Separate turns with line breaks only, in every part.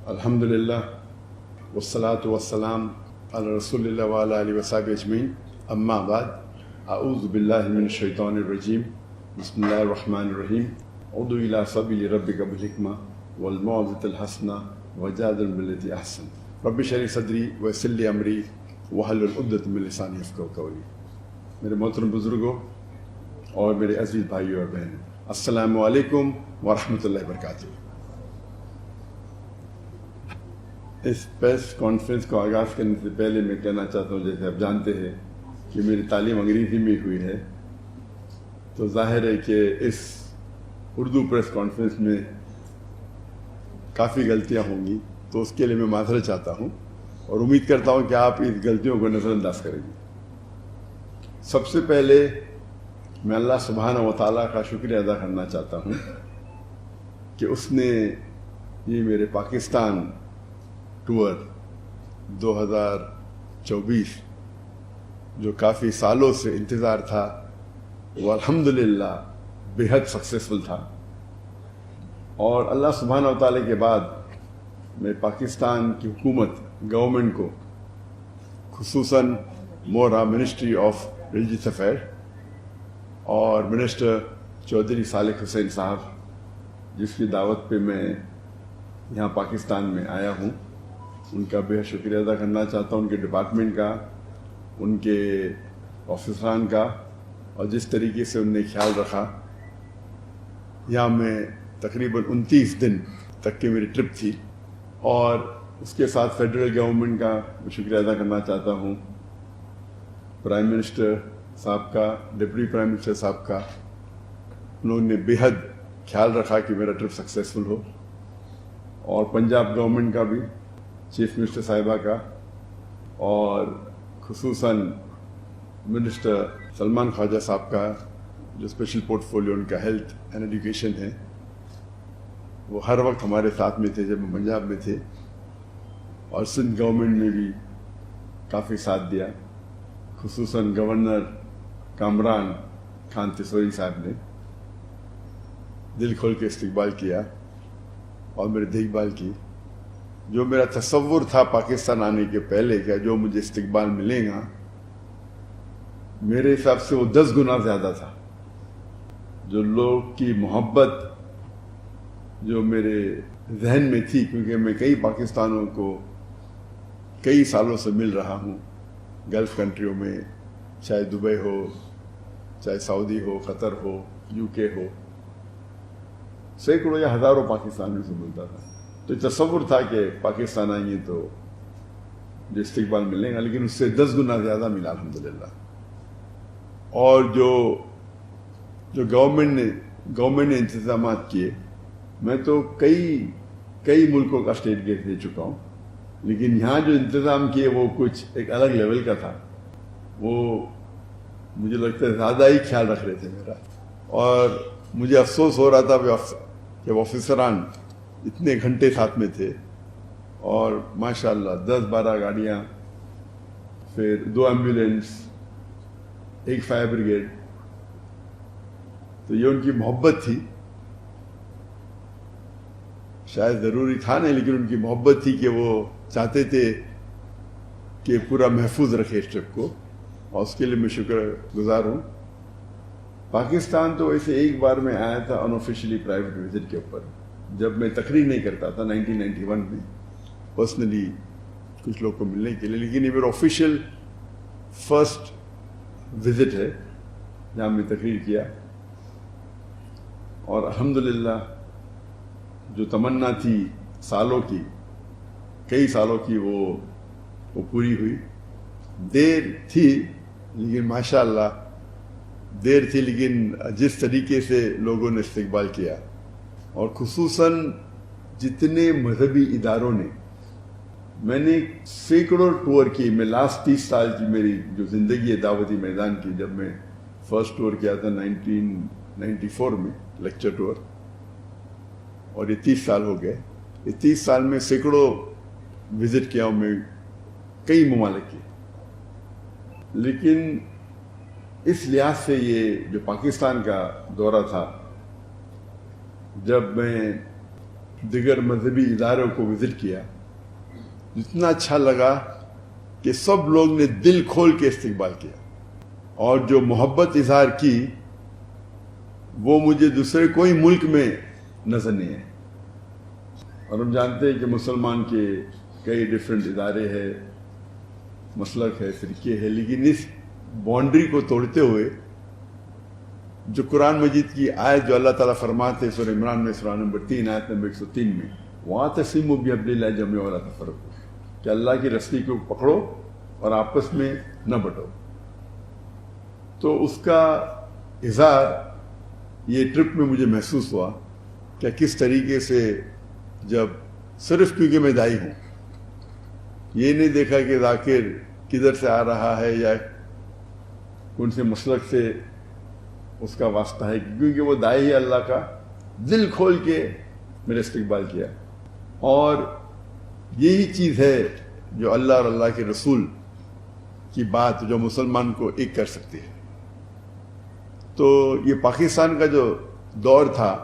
الحمدللہ والصلاة والسلام علی رسول اللہ وعلی آلہ وصحبہ اجمعین، اما بعد، اعوذ باللہ من الشیطان الرجیم، بسم اللہ الرحمن الرحیم، ادع الی سبیل ربک بالحکمہ والموعظۃ الحسنہ وجادل باللتی احسن، رب اشرح لی صدری ویسر لی امری واحلل عقدۃ من لسانی یفقہوا قولی۔ میرے محترم بزرگوں اور میرے عزیز بھائیوں اور بہنوں، السلام علیکم ورحمۃ اللہ وبرکاتہ۔ اس پریس کانفرنس کو آغاز کرنے سے پہلے میں کہنا چاہتا ہوں، جیسے آپ جانتے ہیں کہ میری تعلیم انگریزی میں ہوئی ہے، تو ظاہر ہے کہ اس اردو پریس کانفرنس میں کافی غلطیاں ہوں گی، تو اس کے لیے میں معذرت چاہتا ہوں اور امید کرتا ہوں کہ آپ اس غلطیوں کو نظر انداز کریں گے۔ سب سے پہلے میں اللہ سبحانہ و تعالیٰ کا شکریہ ادا کرنا چاہتا ہوں کہ اس نے یہ میرے پاکستان ٹور 2024 جو کافی سالوں سے انتظار تھا، وہ الحمدللہ بے حد سکسیسفل تھا، اور اللہ سبحانہ و تعالیٰ کے بعد میں پاکستان کی حکومت گورنمنٹ کو، خصوصاً مورا منسٹری آف ریلیجیس افیئر اور منسٹر چودھری صالح حسین صاحب، جس کی دعوت پہ میں یہاں پاکستان میں آیا ہوں، ان کا بے حد شکریہ ادا کرنا چاہتا ہوں، ان کے ڈپارٹمنٹ کا، ان کے آفیسران کا، اور جس طریقے سے ان نے خیال رکھا۔ یہاں میں تقریباً 29 دن تک کی میری ٹرپ تھی، اور اس کے ساتھ فیڈرل گورنمنٹ کا میں شکریہ ادا کرنا چاہتا ہوں، پرائم منسٹر صاحب کا، ڈپٹی پرائم منسٹر صاحب کا۔ انہوں نے بے حد خیال رکھا کہ میرا ٹرپ سکسیسفل ہو، اور پنجاب گورنمنٹ کا بھی، چیف منسٹر صاحبہ کا، اور خصوصاً منسٹر سلمان خواجہ صاحب کا، جو اسپیشل پورٹ فولیو ان کا ہیلتھ اینڈ ایجوکیشن ہے۔ وہ ہر وقت ہمارے ساتھ میں تھے جب ہم پنجاب میں تھے، اور سندھ گورنمنٹ نے بھی کافی ساتھ دیا، خصوصاً گورنر کامران خان تیسوری صاحب نے دل کھول کے استقبال کیا اور میری دیکھ بھال کی۔ جو میرا تصور تھا پاکستان آنے کے پہلے کہ جو مجھے استقبال ملے گا، میرے حساب سے وہ 10 گنا زیادہ تھا۔ جو لوگ کی محبت جو میرے ذہن میں تھی، کیونکہ میں کئی پاکستانوں کو کئی سالوں سے مل رہا ہوں، گلف کنٹریوں میں، چاہے دبئی ہو، چاہے سعودی ہو، قطر ہو، UK ہو، سینکڑوں یا ہزاروں پاکستانیوں سے ملتا تھا۔ تو تصور تھا کہ پاکستان آئیں گے تو جو استقبال ملے گا، لیکن اس سے 10 گنا زیادہ ملا الحمدللہ۔ اور جو گورنمنٹ نے انتظامات کیے، میں تو کئی ملکوں کا اسٹیٹ گیٹ دے چکا ہوں، لیکن یہاں جو انتظام کیے وہ کچھ ایک الگ لیول کا تھا۔ وہ مجھے لگتا ہے زیادہ ہی خیال رکھ رہے تھے میرا، اور مجھے افسوس ہو رہا تھا کہ آفیسران اتنے گھنٹے ساتھ میں تھے، اور ماشاءاللہ 10-12 گاڑیاں، پھر 2 ایمبولینس، 1 فائر بریگیڈ۔ تو یہ ان کی محبت تھی، شاید ضروری تھا نہیں، لیکن ان کی محبت تھی کہ وہ چاہتے تھے کہ پورا محفوظ رکھے اس ٹرپ کو، اور اس کے لیے میں شکر گزار ہوں۔ پاکستان تو ویسے ایک بار میں آیا تھا ان آفیشلی پرائیویٹ وزٹ کے اوپر، جب میں تقریر نہیں کرتا تھا 1991 میں، پرسنلی کچھ لوگ کو ملنے کے لیے، لیکن یہ میرا آفیشیل فرسٹ وزٹ ہے جہاں میں تقریر کیا، اور الحمدللہ جو تمنا تھی کئی سالوں کی وہ پوری ہوئی۔ دیر تھی لیکن ماشاءاللہ دیر تھی، لیکن جس طریقے سے لوگوں نے استقبال کیا، اور خصوصاً جتنے مذہبی اداروں نے، میں نے سینکڑوں ٹور کی، میں لاسٹ 30 سال کی میری جو زندگی ہے دعوتی میدان کی، جب میں فرسٹ ٹور کیا تھا 1994 میں، لیکچر ٹور، اور یہ 30 سال ہو گئے۔ یہ 30 سال میں سینکڑوں وزٹ کیا ہوں میں، کئی ممالک کی، لیکن اس لحاظ سے یہ جو پاکستان کا دورہ تھا، جب میں دیگر مذہبی اداروں کو وزٹ کیا، اتنا اچھا لگا کہ سب لوگ نے دل کھول کے استقبال کیا، اور جو محبت اظہار کی وہ مجھے دوسرے کوئی ملک میں نظر نہیں ہے۔ اور ہم جانتے ہیں کہ مسلمان کے کئی ڈیفرنٹ ادارے ہیں، مسلک ہے، فرقے ہے، لیکن اس باؤنڈری کو توڑتے ہوئے جو قرآن مجید کی آیت جو اللہ تعالیٰ فرماتے ہیں سورہ عمران میں سورہ نمبر 3 آیت نمبر 103 میں، وَاعْتَصِمُوا بِحَبْلِ اللَّهِ جَمِيعًا وَلَا تَفَرَّقُوا، کہ اللہ کی رسی کو پکڑو اور آپس میں نہ بٹو۔ تو اس کا اظہار یہ ٹرپ میں مجھے محسوس ہوا کہ کس طریقے سے جب صرف کیونکہ میں دائی ہوں، یہ نہیں دیکھا کہ ذاکر کدھر سے آ رہا ہے یا کون سے مسلک سے اس کا واسطہ ہے، کیونکہ وہ دائی ہے اللہ کا، دل کھول کے میرے استقبال کیا۔ اور یہی چیز ہے جو اللہ اور اللہ کے رسول کی بات جو مسلمان کو ایک کر سکتی ہے۔ تو یہ پاکستان کا جو دور تھا،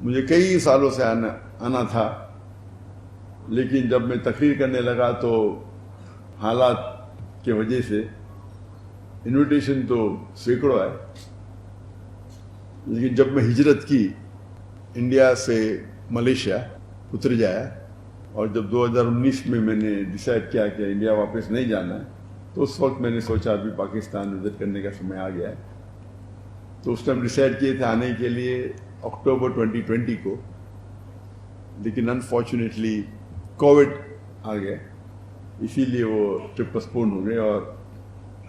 مجھے کئی سالوں سے آنا تھا، لیکن جب میں تقریر کرنے لگا تو حالات کی وجہ سے انویٹیشن تو سینکڑوں آئے، لیکن جب میں ہجرت کی انڈیا سے ملیشیا اتر جایا، اور جب 2019 میں نے ڈیسائیڈ کیا کہ انڈیا واپس نہیں جانا ہے، تو اس وقت میں نے سوچا ابھی پاکستان وزٹ کرنے کا سمے آ گیا ہے۔ تو اس ٹائم ڈیسائیڈ کیے تھے آنے کے لیے اکتوبر 2020 کو، لیکن انفارچونیٹلی کووڈ آ گیا، اسی لیے وہ ٹرپ پسپون ہو گئے، اور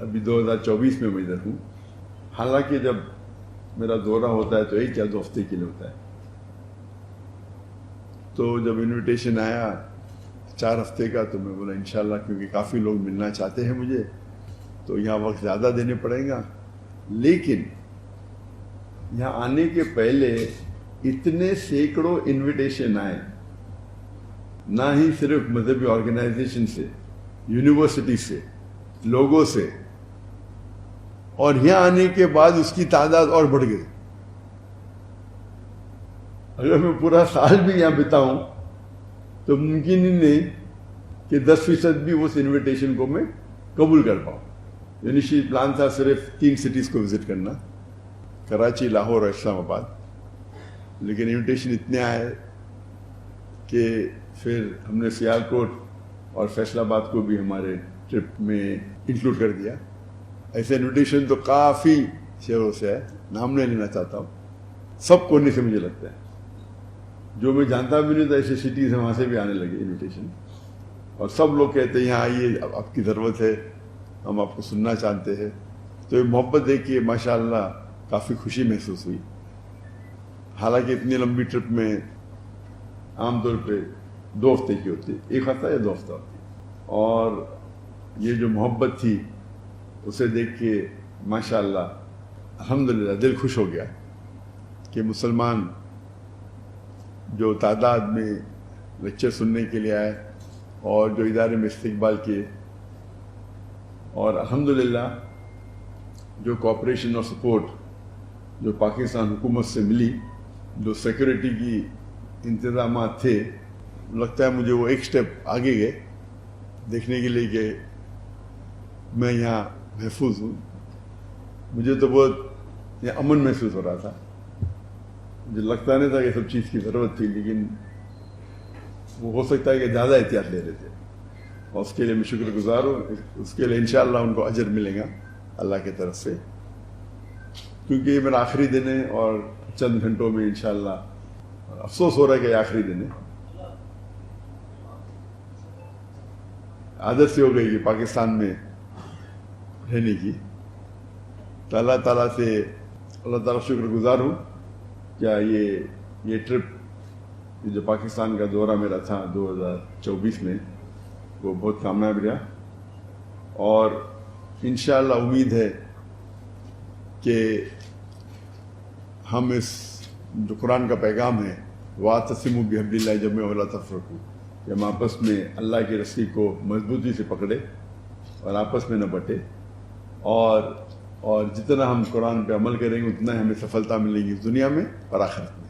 ابھی 2024 میں ادھر ہوں۔ حالانکہ جب میرا دورہ ہوتا ہے تو 1 یا 2 ہفتے کے لیے ہوتا ہے۔ تو جب انویٹیشن آیا 4 ہفتے کا، تو میں بولا انشاءاللہ، کیونکہ کافی لوگ ملنا چاہتے ہیں مجھے، تو یہاں وقت زیادہ دینے پڑیں گا۔ لیکن یہاں آنے کے پہلے اتنے سینکڑوں انویٹیشن آئے، نہ ہی صرف مذہبی آرگنائزیشن سے، یونیورسٹی سے، لوگوں سے، اور یہاں آنے کے بعد اس کی تعداد اور بڑھ گئی۔ اگر میں پورا سال بھی یہاں بتاؤں تو ممکن ہی نہیں کہ 10% بھی اس انویٹیشن کو میں قبول کر پاؤں۔ انیشیل پلان تھا صرف 3 سٹیز کو وزٹ کرنا، کراچی، لاہور اور اسلام آباد، لیکن انویٹیشن اتنے آئے کہ پھر ہم نے سیالکوٹ اور فیصل آباد کو بھی ہمارے ٹرپ میں انکلوڈ کر دیا۔ ایسے انویٹیشن تو کافی شہروں سے ہے، نام نہیں لینا چاہتا ہوں، سب کونے سے مجھے لگتا ہے، جو میں جانتا بھی نہیں تھا ایسے سٹیز ہیں وہاں سے بھی آنے لگے انویٹیشن، اور سب لوگ کہتے ہیں یہاں آئیے، آپ کی ضرورت ہے، ہم آپ کو سننا چاہتے ہیں۔ تو یہ محبت دیکھ کے ماشاءاللہ کافی خوشی محسوس ہوئی۔ حالانکہ اتنی لمبی ٹرپ میں عام طور پہ 2 ہفتے کی ہوتی ہے، 1 ہفتہ یا 2 ہفتہ ہوتی ہے، اور یہ جو محبت تھی اسے دیکھ کے ماشاءاللہ الحمدللہ دل خوش ہو گیا کہ مسلمان جو تعداد میں لیکچر سننے کے لیے آئے اور جو ادارے میں استقبال کیے، اور الحمدللہ جو کوآپریشن اور سپورٹ جو پاکستان حکومت سے ملی، جو سیکورٹی کی انتظامات تھے، لگتا ہے مجھے وہ ایک سٹیپ آگے گئے دیکھنے کے لیے کہ میں یہاں محفوظ ہوں۔ مجھے تو بہت یہ امن محسوس ہو رہا تھا، مجھے لگتا نہیں تھا کہ سب چیز کی ضرورت تھی، لیکن وہ ہو سکتا ہے کہ زیادہ احتیاط لے رہے تھے، اور اس کے لیے میں شکر گزار ہوں۔ اس کے لیے انشاءاللہ ان کو اجر ملے گا اللہ کی طرف سے، کیونکہ یہ میرا آخری دن ہے، اور چند گھنٹوں میں انشاءاللہ افسوس ہو رہا ہے کہ یہ آخری دن ہے۔ عادت سے ہو گئی کہ پاکستان میں رہنے کی، تو اللہ تعالیٰ سے اللہ تعالیٰ شکر گزار ہوں کیا یہ ٹرپ جو پاکستان کا دورہ میرا تھا 2024 میں، وہ بہت کامیاب رہا، اور انشاءاللہ امید ہے کہ ہم اس جو قرآن کا پیغام ہے وَاعْتَصِمُوا بِحَبْلِ اللَّهِ جَمِيعًا وَلَا تَفَرَّقُوا، کہ ہم آپس میں اللہ کی رسی کو مضبوطی سے پکڑے اور آپس میں نہ بٹے، اور جتنا ہم قرآن پہ عمل کریں گے اتنا ہی ہمیں سفلتا ملے گی اس دنیا میں اور آخرت میں۔